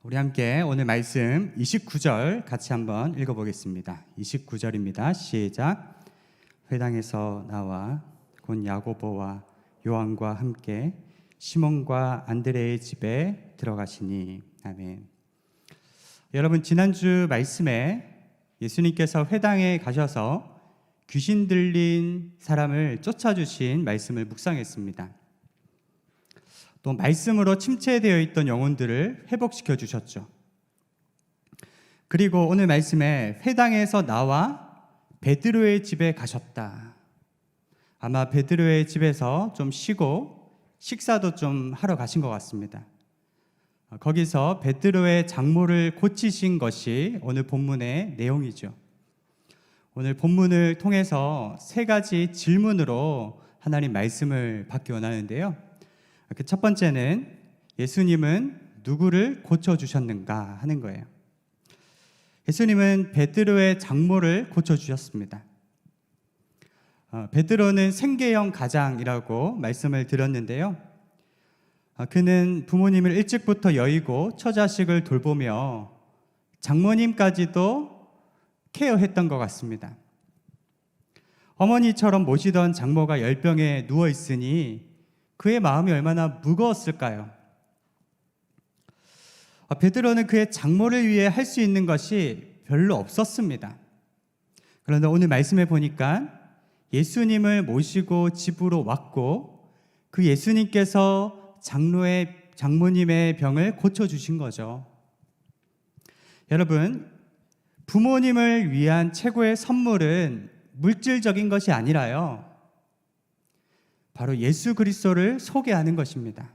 우리 함께 오늘 말씀 29절 같이 한번 읽어보겠습니다. 29절입니다. 시작. 회당에서 나와 곧 야고보와 요한과 함께 시몬과 안드레의 집에 들어가시니. 아멘. 여러분, 지난주 말씀에 예수님께서 회당에 가셔서 귀신 들린 사람을 쫓아주신 말씀을 묵상했습니다. 또 말씀으로 침체되어 있던 영혼들을 회복시켜 주셨죠. 그리고 오늘 말씀에 회당에서 나와 베드로의 집에 가셨다. 아마 베드로의 집에서 좀 쉬고 식사도 좀 하러 가신 것 같습니다. 거기서 베드로의 장모를 고치신 것이 오늘 본문의 내용이죠. 오늘 본문을 통해서 세 가지 질문으로 하나님 말씀을 받기 원하는데요. 그 첫 번째는 예수님은 누구를 고쳐주셨는가 하는 거예요. 예수님은 베드로의 장모를 고쳐주셨습니다. 베드로는 생계형 가장이라고 말씀을 드렸는데요. 그는 부모님을 일찍부터 여의고 처자식을 돌보며 장모님까지도 케어했던 것 같습니다. 어머니처럼 모시던 장모가 열병에 누워있으니 그의 마음이 얼마나 무거웠을까요? 베드로는 그의 장모를 위해 할 수 있는 것이 별로 없었습니다. 그런데 오늘 말씀에 보니까 예수님을 모시고 집으로 왔고 그 예수님께서 장모님의 병을 고쳐주신 거죠. 여러분, 부모님을 위한 최고의 선물은 물질적인 것이 아니라요, 바로 예수 그리스도를 소개하는 것입니다.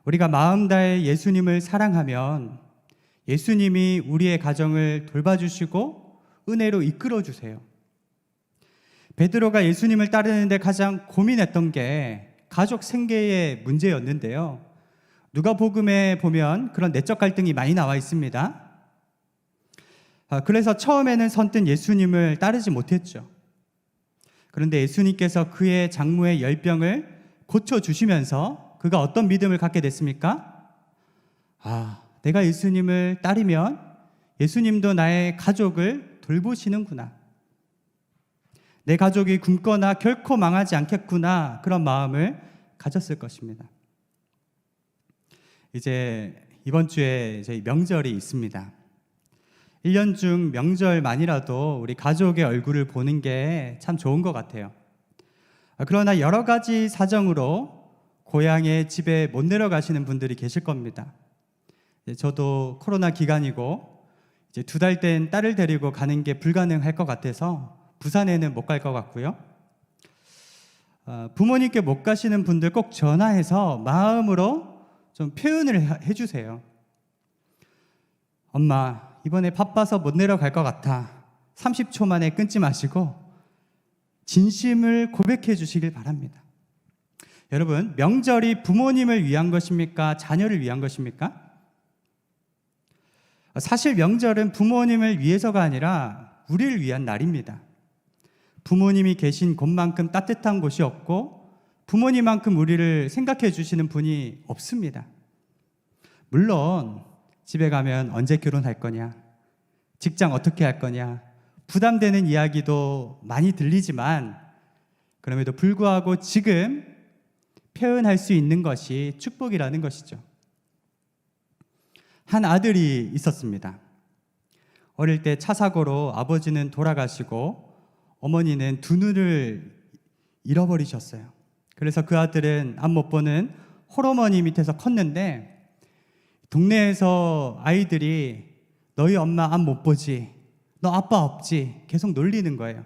우리가 마음 다해 예수님을 사랑하면 예수님이 우리의 가정을 돌봐주시고 은혜로 이끌어주세요. 베드로가 예수님을 따르는데 가장 고민했던 게 가족 생계의 문제였는데요. 누가복음에 보면 그런 내적 갈등이 많이 나와 있습니다. 그래서 처음에는 선뜻 예수님을 따르지 못했죠. 그런데 예수님께서 그의 장모의 열병을 고쳐주시면서 그가 어떤 믿음을 갖게 됐습니까? 내가 예수님을 따르면 예수님도 나의 가족을 돌보시는구나. 내 가족이 굶거나 결코 망하지 않겠구나. 그런 마음을 가졌을 것입니다. 이제 이번 주에 저희 명절이 있습니다. 1년 중 명절만이라도 우리 가족의 얼굴을 보는 게 참 좋은 것 같아요. 그러나 여러 가지 사정으로 고향의 집에 못 내려가시는 분들이 계실 겁니다. 저도 코로나 기간이고 이제 2달 된 딸을 데리고 가는 게 불가능할 것 같아서 부산에는 못 갈 것 같고요. 부모님께 못 가시는 분들 꼭 전화해서 마음으로 좀 표현을 해주세요. 엄마, 이번에 바빠서 못 내려갈 것 같아. 30초 만에 끊지 마시고 진심을 고백해 주시길 바랍니다. 여러분, 명절이 부모님을 위한 것입니까? 자녀를 위한 것입니까? 사실 명절은 부모님을 위해서가 아니라 우리를 위한 날입니다. 부모님이 계신 곳만큼 따뜻한 곳이 없고 부모님만큼 우리를 생각해 주시는 분이 없습니다. 물론 집에 가면 언제 결혼할 거냐, 직장 어떻게 할 거냐, 부담되는 이야기도 많이 들리지만 그럼에도 불구하고 지금 표현할 수 있는 것이 축복이라는 것이죠. 한 아들이 있었습니다. 어릴 때 차 사고로 아버지는 돌아가시고 어머니는 2눈을 잃어버리셨어요. 그래서 그 아들은 앞 못 보는 홀어머니 밑에서 컸는데 동네에서 아이들이 너희 엄마 앞 못 보지, 너 아빠 없지 계속 놀리는 거예요.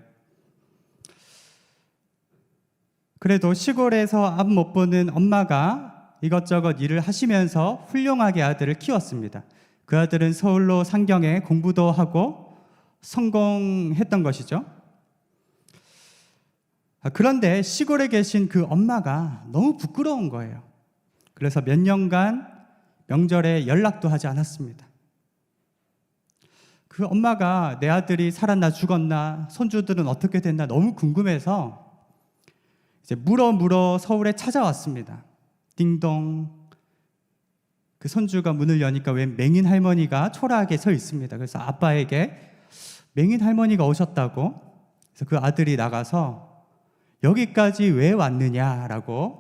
그래도 시골에서 앞 못 보는 엄마가 이것저것 일을 하시면서 훌륭하게 아들을 키웠습니다. 그 아들은 서울로 상경에 공부도 하고 성공했던 것이죠. 그런데 시골에 계신 그 엄마가 너무 부끄러운 거예요. 그래서 몇 년간 명절에 연락도 하지 않았습니다. 그 엄마가 내 아들이 살았나 죽었나, 손주들은 어떻게 됐나 너무 궁금해서 이제 물어 서울에 찾아왔습니다. 띵동. 그 손주가 문을 여니까 웬 맹인 할머니가 초라하게 서 있습니다. 그래서 아빠에게 맹인 할머니가 오셨다고. 그래서 그 아들이 나가서 여기까지 왜 왔느냐라고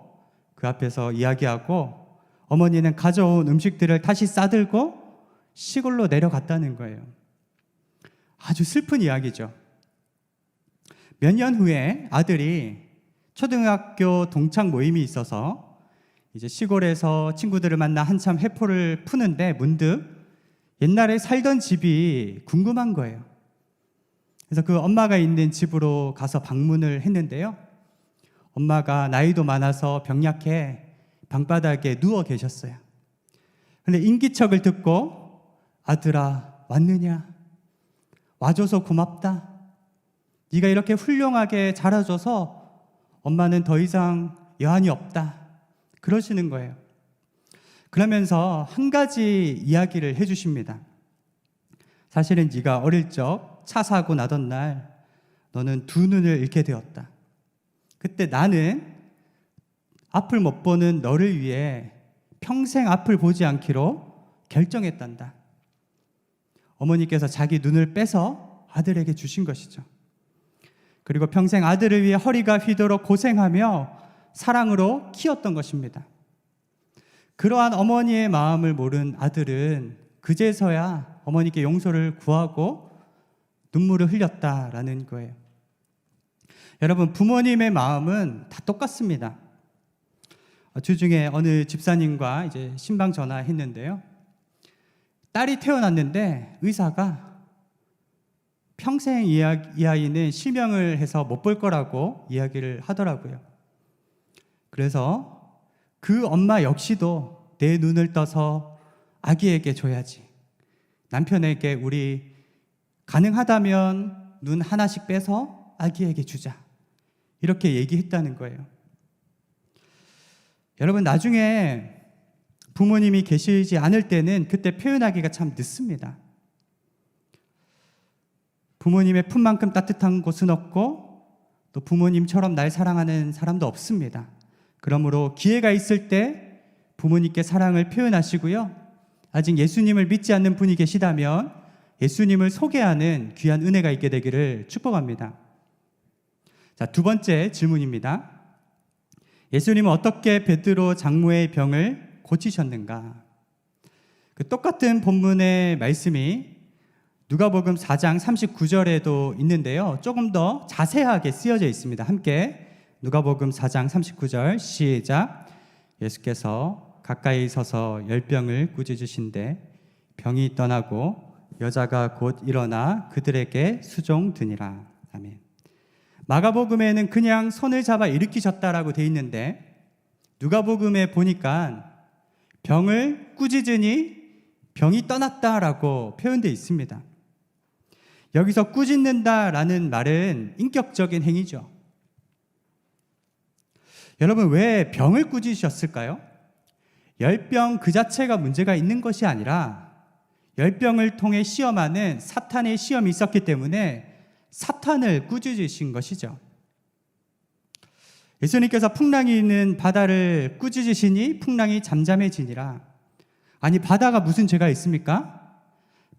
그 앞에서 이야기하고, 어머니는 가져온 음식들을 다시 싸들고 시골로 내려갔다는 거예요. 아주 슬픈 이야기죠. 몇 년 후에 아들이 초등학교 동창 모임이 있어서 이제 시골에서 친구들을 만나 한참 회포를 푸는데 문득 옛날에 살던 집이 궁금한 거예요. 그래서 그 엄마가 있는 집으로 가서 방문을 했는데요. 엄마가 나이도 많아서 병약해 방바닥에 누워 계셨어요. 그런데 인기척을 듣고 아들아 왔느냐? 와줘서 고맙다. 네가 이렇게 훌륭하게 자라줘서 엄마는 더 이상 여한이 없다. 그러시는 거예요. 그러면서 한 가지 이야기를 해주십니다. 사실은 네가 어릴 적 차 사고 나던 날 너는 두 눈을 잃게 되었다. 그때 나는 앞을 못 보는 너를 위해 평생 앞을 보지 않기로 결정했단다. 어머니께서 자기 눈을 빼서 아들에게 주신 것이죠. 그리고 평생 아들을 위해 허리가 휘도록 고생하며 사랑으로 키웠던 것입니다. 그러한 어머니의 마음을 모른 아들은 그제서야 어머니께 용서를 구하고 눈물을 흘렸다라는 거예요. 여러분, 부모님의 마음은 다 똑같습니다. 주중에 어느 집사님과 이제 신방 전화했는데요. 딸이 태어났는데 의사가 평생 이 아이는 실명을 해서 못 볼 거라고 이야기를 하더라고요. 그래서 그 엄마 역시도 내 눈을 떠서 아기에게 줘야지. 남편에게 우리 가능하다면 눈 하나씩 빼서 아기에게 주자. 이렇게 얘기했다는 거예요. 여러분, 나중에 부모님이 계시지 않을 때는 그때 표현하기가 참 늦습니다. 부모님의 품만큼 따뜻한 곳은 없고 또 부모님처럼 날 사랑하는 사람도 없습니다. 그러므로 기회가 있을 때 부모님께 사랑을 표현하시고요. 아직 예수님을 믿지 않는 분이 계시다면 예수님을 소개하는 귀한 은혜가 있게 되기를 축복합니다. 자, 두 번째 질문입니다. 예수님은 어떻게 베드로 장모의 병을 고치셨는가? 그 똑같은 본문의 말씀이 누가복음 4장 39절에도 있는데요. 조금 더 자세하게 쓰여져 있습니다. 함께 누가복음 4장 39절 시작. 예수께서 가까이 서서 열병을 꾸짖으신데 병이 떠나고 여자가 곧 일어나 그들에게 수종드니라. 아멘. 마가복음에는 그냥 손을 잡아 일으키셨다라고 돼 있는데 누가복음에 보니까 병을 꾸짖으니 병이 떠났다라고 표현되어 있습니다. 여기서 꾸짖는다라는 말은 인격적인 행위죠. 여러분, 왜 병을 꾸짖으셨을까요? 열병 그 자체가 문제가 있는 것이 아니라 열병을 통해 시험하는 사탄의 시험이 있었기 때문에 사탄을 꾸짖으신 것이죠. 예수님께서 풍랑이 있는 바다를 꾸짖으시니 풍랑이 잠잠해지니라. 아니, 바다가 무슨 죄가 있습니까?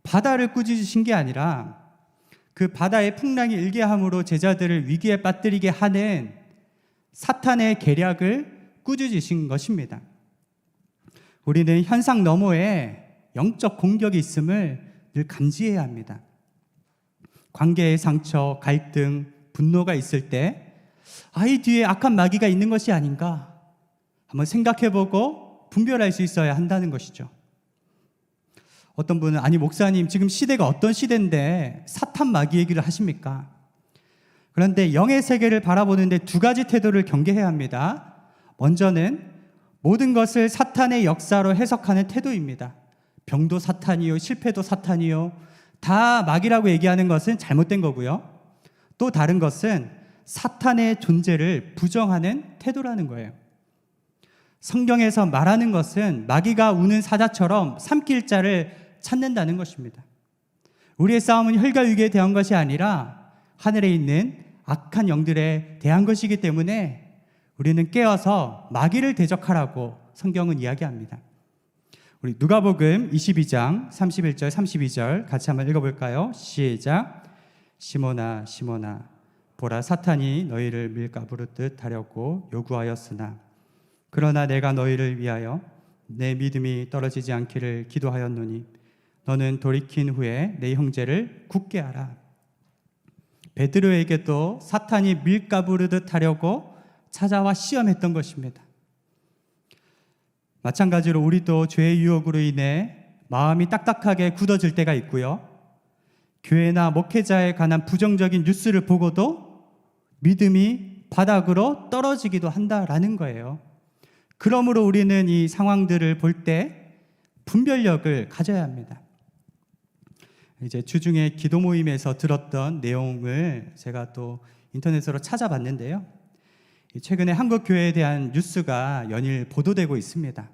바다를 꾸짖으신 게 아니라 그 바다의 풍랑이 일게 함으로 제자들을 위기에 빠뜨리게 하는 사탄의 계략을 꾸짖으신 것입니다. 우리는 현상 너머에 영적 공격이 있음을 늘 감지해야 합니다. 관계의 상처, 갈등, 분노가 있을 때 이 뒤에 악한 마귀가 있는 것이 아닌가 한번 생각해보고 분별할 수 있어야 한다는 것이죠. 어떤 분은 아니 목사님 지금 시대가 어떤 시대인데 사탄 마귀 얘기를 하십니까? 그런데 영의 세계를 바라보는데 두 가지 태도를 경계해야 합니다. 먼저는 모든 것을 사탄의 역사로 해석하는 태도입니다. 병도 사탄이요, 실패도 사탄이요, 다 마귀라고 얘기하는 것은 잘못된 거고요. 또 다른 것은 사탄의 존재를 부정하는 태도라는 거예요. 성경에서 말하는 것은 마귀가 우는 사자처럼 삼킬 자를 찾는다는 것입니다. 우리의 싸움은 혈과 육에 대한 것이 아니라 하늘에 있는 악한 영들에 대한 것이기 때문에 우리는 깨어서 마귀를 대적하라고 성경은 이야기합니다. 우리 누가복음 22장 31절 32절 같이 한번 읽어볼까요? 시작. 시몬아 시몬아 보라 사탄이 너희를 밀가부르듯 하려고 요구하였으나 그러나 내가 너희를 위하여 내 믿음이 떨어지지 않기를 기도하였노니 너는 돌이킨 후에 내 형제를 굳게 하라. 베드로에게도 사탄이 밀가부르듯 하려고 찾아와 시험했던 것입니다. 마찬가지로 우리도 죄의 유혹으로 인해 마음이 딱딱하게 굳어질 때가 있고요. 교회나 목회자에 관한 부정적인 뉴스를 보고도 믿음이 바닥으로 떨어지기도 한다라는 거예요. 그러므로 우리는 이 상황들을 볼 때 분별력을 가져야 합니다. 이제 주중에 기도 모임에서 들었던 내용을 제가 또 인터넷으로 찾아봤는데요. 최근에 한국 교회에 대한 뉴스가 연일 보도되고 있습니다.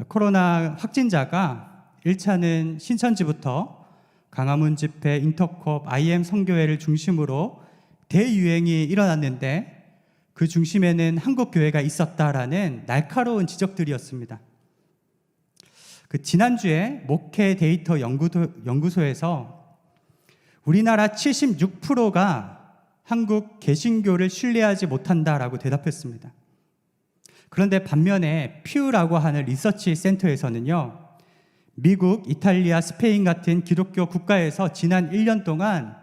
코로나 확진자가 1차는 신천지부터 강화문 집회, 인터콥, IM 선교회를 중심으로 대유행이 일어났는데 그 중심에는 한국 교회가 있었다라는 날카로운 지적들이었습니다. 그 지난주에 목회 데이터 연구소에서 우리나라 76%가 한국 개신교를 신뢰하지 못한다라고 대답했습니다. 그런데 반면에 퓨라고 하는 리서치 센터에서는요, 미국, 이탈리아, 스페인 같은 기독교 국가에서 지난 1년 동안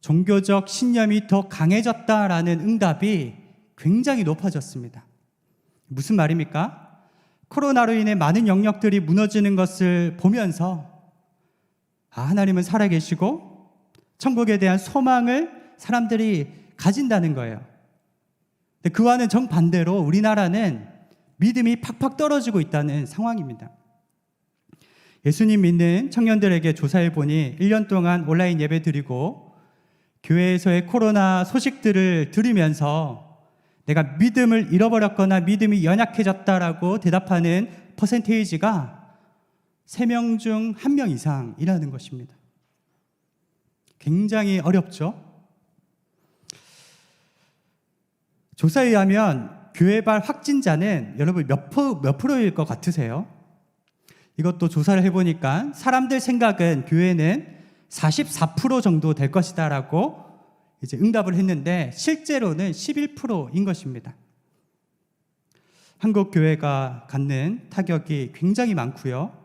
종교적 신념이 더 강해졌다라는 응답이 굉장히 높아졌습니다. 무슨 말입니까? 코로나로 인해 많은 영역들이 무너지는 것을 보면서 하나님은 살아계시고 천국에 대한 소망을 사람들이 가진다는 거예요. 근데 그와는 정반대로 우리나라는 믿음이 팍팍 떨어지고 있다는 상황입니다. 예수님 믿는 청년들에게 조사해 보니 1년 동안 온라인 예배 드리고 교회에서의 코로나 소식들을 들으면서 내가 믿음을 잃어버렸거나 믿음이 연약해졌다라고 대답하는 퍼센테이지가 3명 중 1명 이상이라는 것입니다. 굉장히 어렵죠? 조사에 의하면 교회발 확진자는 여러분 몇 프로일 것 같으세요? 이것도 조사를 해보니까 사람들 생각은 교회는 44% 정도 될 것이다 라고 이제 응답을 했는데 실제로는 11%인 것입니다. 한국 교회가 갖는 타격이 굉장히 많고요.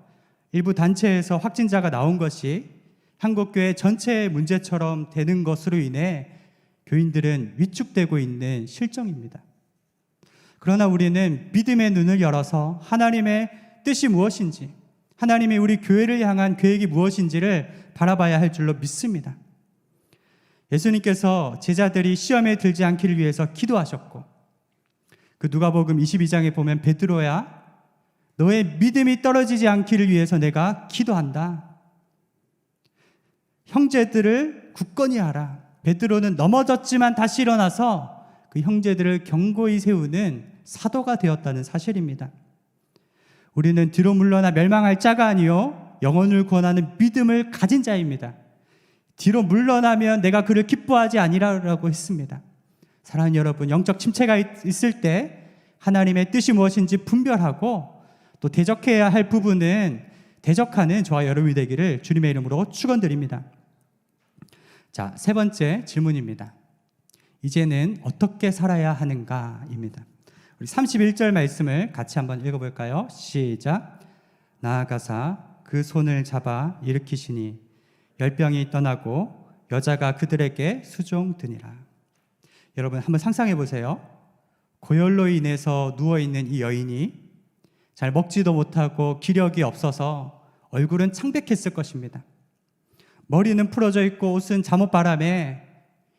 일부 단체에서 확진자가 나온 것이 한국 교회 전체의 문제처럼 되는 것으로 인해 교인들은 위축되고 있는 실정입니다. 그러나 우리는 믿음의 눈을 열어서 하나님의 뜻이 무엇인지, 하나님이 우리 교회를 향한 계획이 무엇인지를 바라봐야 할 줄로 믿습니다. 예수님께서 제자들이 시험에 들지 않기를 위해서 기도하셨고, 그 누가복음 22장에 보면 베드로야, 너의 믿음이 떨어지지 않기를 위해서 내가 기도한다. 형제들을 굳건히 하라. 베드로는 넘어졌지만 다시 일어나서 그 형제들을 견고히 세우는 사도가 되었다는 사실입니다. 우리는 뒤로 물러나 멸망할 자가 아니요 영혼을 구원하는 믿음을 가진 자입니다. 뒤로 물러나면 내가 그를 기뻐하지 아니라고 했습니다. 사랑하는 여러분, 영적 침체가 있을 때 하나님의 뜻이 무엇인지 분별하고 또 대적해야 할 부분은 대적하는 저와 여러분이 되기를 주님의 이름으로 축원드립니다. 자, 세 번째 질문입니다. 이제는 어떻게 살아야 하는가입니다. 우리 31절 말씀을 같이 한번 읽어볼까요? 시작. 나아가사 그 손을 잡아 일으키시니 열병이 떠나고 여자가 그들에게 수종드니라. 여러분 한번 상상해 보세요. 고열로 인해서 누워있는 이 여인이 잘 먹지도 못하고 기력이 없어서 얼굴은 창백했을 것입니다. 머리는 풀어져 있고 옷은 잠옷바람에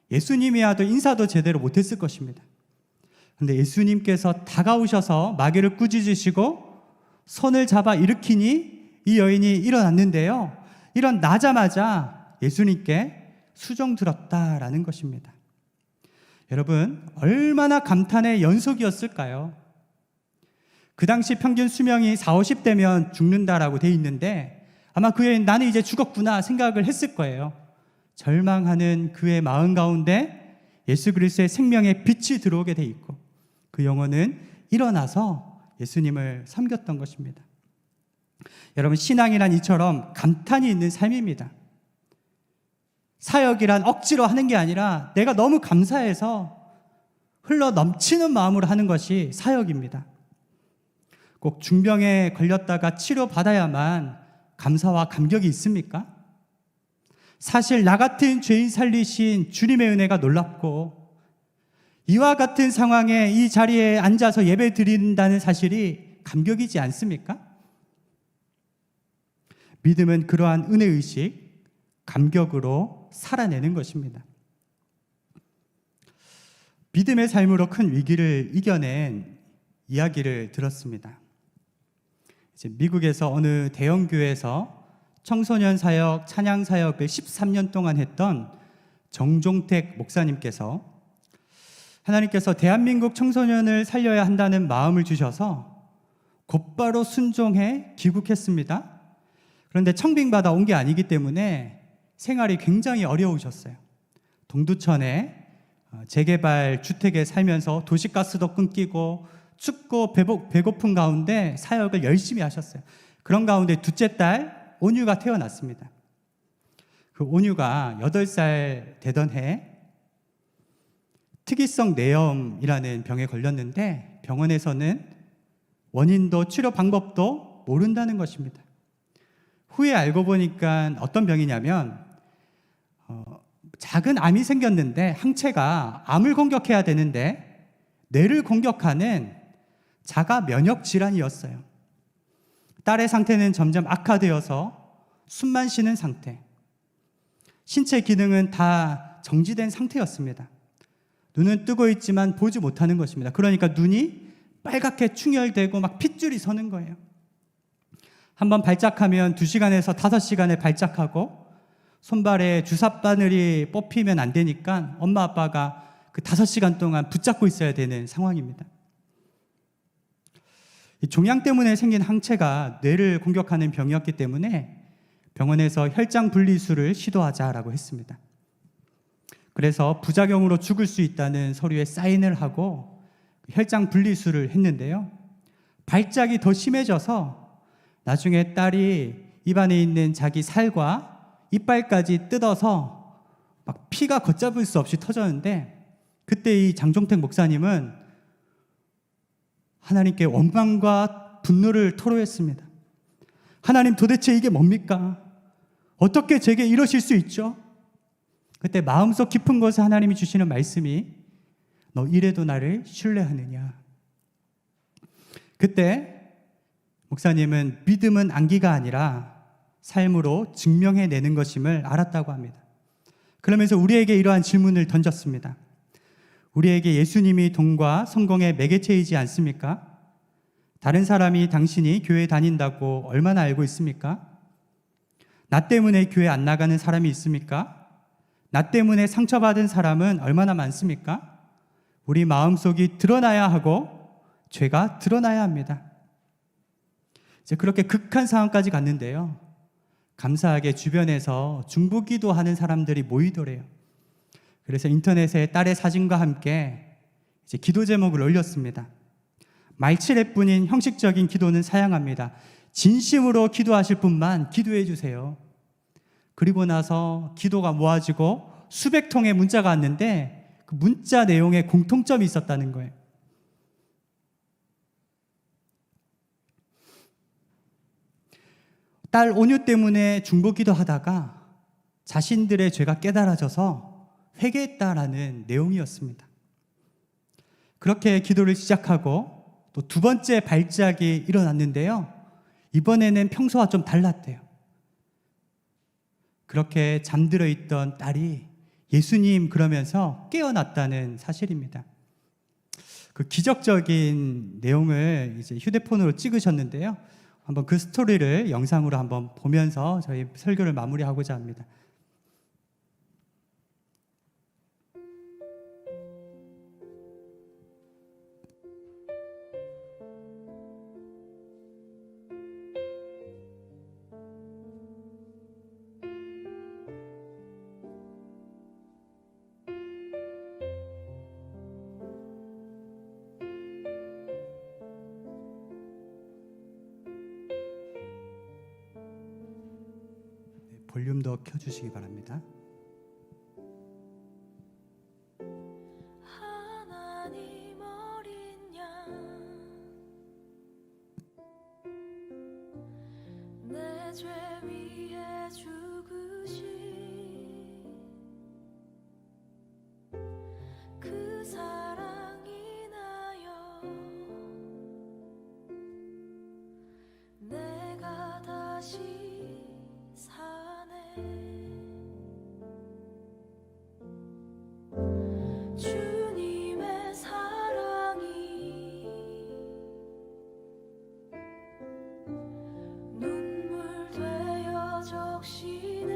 예수님이야도 인사도 제대로 못했을 것입니다. 그런데 예수님께서 다가오셔서 마귀를 꾸짖으시고 손을 잡아 일으키니 이 여인이 일어났는데요, 일어나자마자 예수님께 수종 들었다라는 것입니다. 여러분 얼마나 감탄의 연속이었을까요? 그 당시 평균 수명이 40, 50대면 죽는다라고 돼 있는데 아마 그 여인 나는 이제 죽었구나 생각을 했을 거예요. 절망하는 그의 마음 가운데 예수 그리스도의 생명의 빛이 들어오게 돼 있고 그 영혼은 일어나서 예수님을 섬겼던 것입니다. 여러분, 신앙이란 이처럼 감탄이 있는 삶입니다. 사역이란 억지로 하는 게 아니라 내가 너무 감사해서 흘러 넘치는 마음으로 하는 것이 사역입니다. 꼭 중병에 걸렸다가 치료받아야만 감사와 감격이 있습니까? 사실 나 같은 죄인 살리신 주님의 은혜가 놀랍고, 이와 같은 상황에 이 자리에 앉아서 예배 드린다는 사실이 감격이지 않습니까? 믿음은 그러한 은혜의식, 감격으로 살아내는 것입니다. 믿음의 삶으로 큰 위기를 이겨낸 이야기를 들었습니다. 이제 미국에서 어느 대형 교회에서 청소년 사역, 찬양 사역을 13년 동안 했던 정종택 목사님께서 하나님께서 대한민국 청소년을 살려야 한다는 마음을 주셔서 곧바로 순종해 귀국했습니다. 그런데 청빙받아 온 게 아니기 때문에 생활이 굉장히 어려우셨어요. 동두천에 재개발 주택에 살면서 도시가스도 끊기고 춥고 배고픈 가운데 사역을 열심히 하셨어요. 그런 가운데 둘째 딸 온유가 태어났습니다. 그 온유가 8살 되던 해 특이성 뇌염이라는 병에 걸렸는데 병원에서는 원인도 치료 방법도 모른다는 것입니다. 후에 알고 보니까 어떤 병이냐면 작은 암이 생겼는데 항체가 암을 공격해야 되는데 뇌를 공격하는 자가 면역 질환이었어요. 딸의 상태는 점점 악화되어서 숨만 쉬는 상태, 신체 기능은 다 정지된 상태였습니다. 눈은 뜨고 있지만 보지 못하는 것입니다. 그러니까 눈이 빨갛게 충혈되고 막 핏줄이 서는 거예요. 한번 발작하면 2시간에서 5시간에 발작하고 손발에 주삿바늘이 뽑히면 안 되니까 엄마 아빠가 그 5시간 동안 붙잡고 있어야 되는 상황입니다. 이 종양 때문에 생긴 항체가 뇌를 공격하는 병이었기 때문에 병원에서 혈장 분리술을 시도하자라고 했습니다. 그래서 부작용으로 죽을 수 있다는 서류에 사인을 하고 혈장 분리술을 했는데요. 발작이 더 심해져서 나중에 딸이 입안에 있는 자기 살과 이빨까지 뜯어서 막 피가 걷잡을 수 없이 터졌는데, 그때 이 장종택 목사님은 하나님께 원망과 분노를 토로했습니다. 하나님, 도대체 이게 뭡니까? 어떻게 제게 이러실 수 있죠? 그때 마음속 깊은 곳에 하나님이 주시는 말씀이 너 이래도 나를 신뢰하느냐. 그때 목사님은 믿음은 암기가 아니라 삶으로 증명해내는 것임을 알았다고 합니다. 그러면서 우리에게 이러한 질문을 던졌습니다. 우리에게 예수님이 돈과 성공의 매개체이지 않습니까? 다른 사람이 당신이 교회 다닌다고 얼마나 알고 있습니까? 나 때문에 교회 안 나가는 사람이 있습니까? 나 때문에 상처받은 사람은 얼마나 많습니까? 우리 마음속이 드러나야 하고 죄가 드러나야 합니다. 이제 그렇게 극한 상황까지 갔는데요. 감사하게 주변에서 중보기도하는 사람들이 모이더래요. 그래서 인터넷에 딸의 사진과 함께 이제 기도 제목을 올렸습니다. 말칠애뿐인 형식적인 기도는 사양합니다. 진심으로 기도하실 분만 기도해 주세요. 그리고 나서 기도가 모아지고 수백 통의 문자가 왔는데 그 문자 내용에 공통점이 있었다는 거예요. 딸 온유 때문에 중보기도 하다가 자신들의 죄가 깨달아져서 회개했다라는 내용이었습니다. 그렇게 기도를 시작하고 또 두 번째 발작이 일어났는데요. 이번에는 평소와 좀 달랐대요. 그렇게 잠들어 있던 딸이 예수님 그러면서 깨어났다는 사실입니다. 그 기적적인 내용을 이제 휴대폰으로 찍으셨는데요. 한번 그 스토리를 영상으로 한번 보면서 저희 설교를 마무리하고자 합니다. 볼륨 더 켜주시기 바랍니다. 하나님 어린 양 내 죄 위해 죽으신 그 사랑 인하여 내가 다시 사네. 주님의 사랑이 눈물 되어 적시네.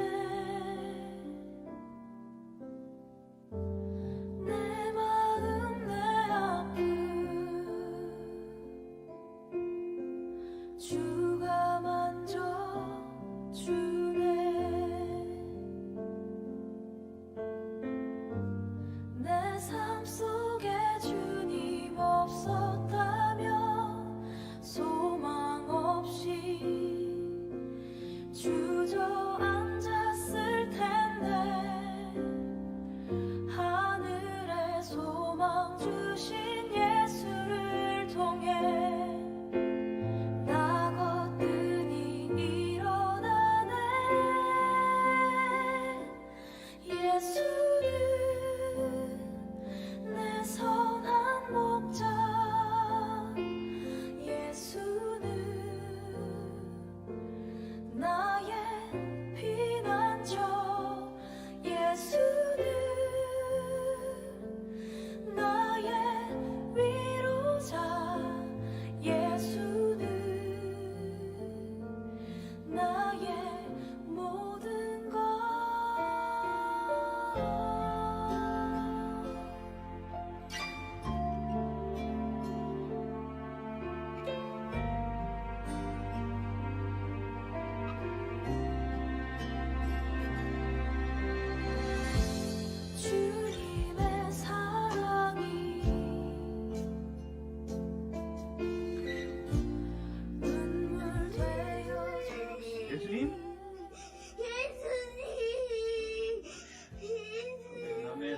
내 마음 내 아픔 주가 만져주네. 내 삶 속에 주님 없었다면 소망 없이 주저앉았을 텐데 하늘에 소망 주신 예수를 통해 나 거뜬히 일어나네. 예수는 내 선한 목자. 예수는 나의 피난처. 예수는 나의 위로자. 예수는 나의 모든 것. 주님의 사랑이 눈물 되어 예수님? 아멘.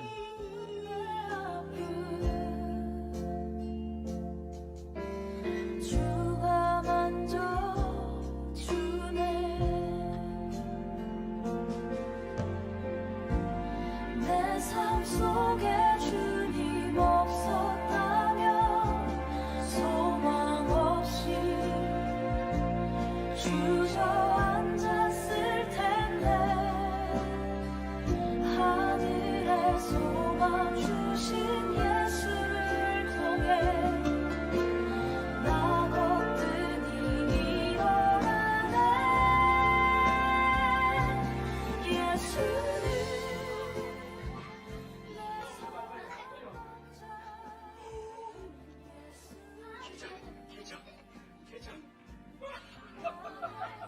주가 만져주네. 내 삶 속에 주님 없었다면 소망 없이 주저앉았을 텐데 하늘에 소망 주신 예수를 통해 나 거뜬히 일어나네. 예수는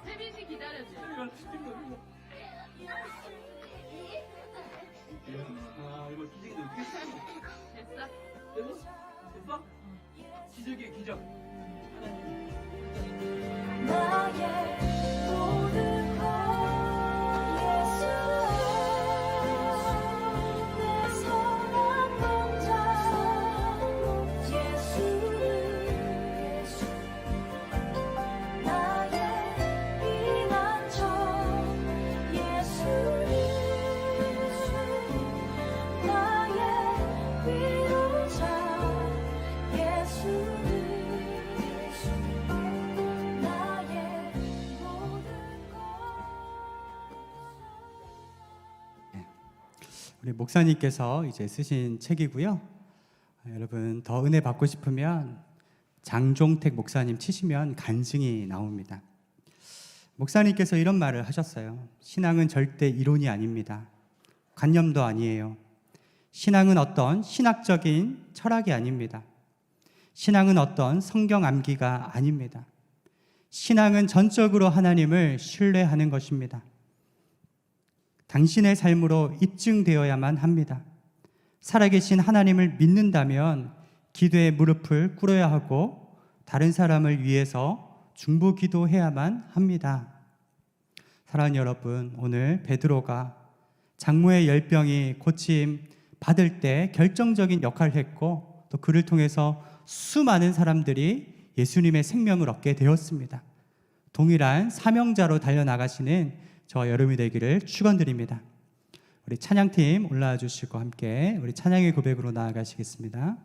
내 세빈 씨 기다려줘. 아, 이거 기적이 어떻게 했어? 됐어? 됐어? 됐어? 기적이야, 기적. 나의 모든 것. 예수 내 선한 목자. 예수는 나의 피난처. 예수는 나의 위로자. 예수는 나의 모든 것. 우리 목사님께서 이제 쓰신 책이고요. 여러분 더 은혜 받고 싶으면 장종택 목사님 치시면 간증이 나옵니다. 목사님께서 이런 말을 하셨어요. 신앙은 절대 이론이 아닙니다. 관념도 아니에요. 신앙은 어떤 신학적인 철학이 아닙니다. 신앙은 어떤 성경 암기가 아닙니다. 신앙은 전적으로 하나님을 신뢰하는 것입니다. 당신의 삶으로 입증되어야만 합니다. 살아계신 하나님을 믿는다면 기도에 무릎을 꿇어야 하고 다른 사람을 위해서 중보 기도해야만 합니다. 사랑하는 여러분, 오늘 베드로가 장모의 열병이 고침 받을 때 결정적인 역할을 했고 또 그를 통해서 수많은 사람들이 예수님의 생명을 얻게 되었습니다. 동일한 사명자로 달려나가시는 저와 여러분이 되기를 축원드립니다. 우리 찬양팀 올라와 주시고 함께 우리 찬양의 고백으로 나아가시겠습니다.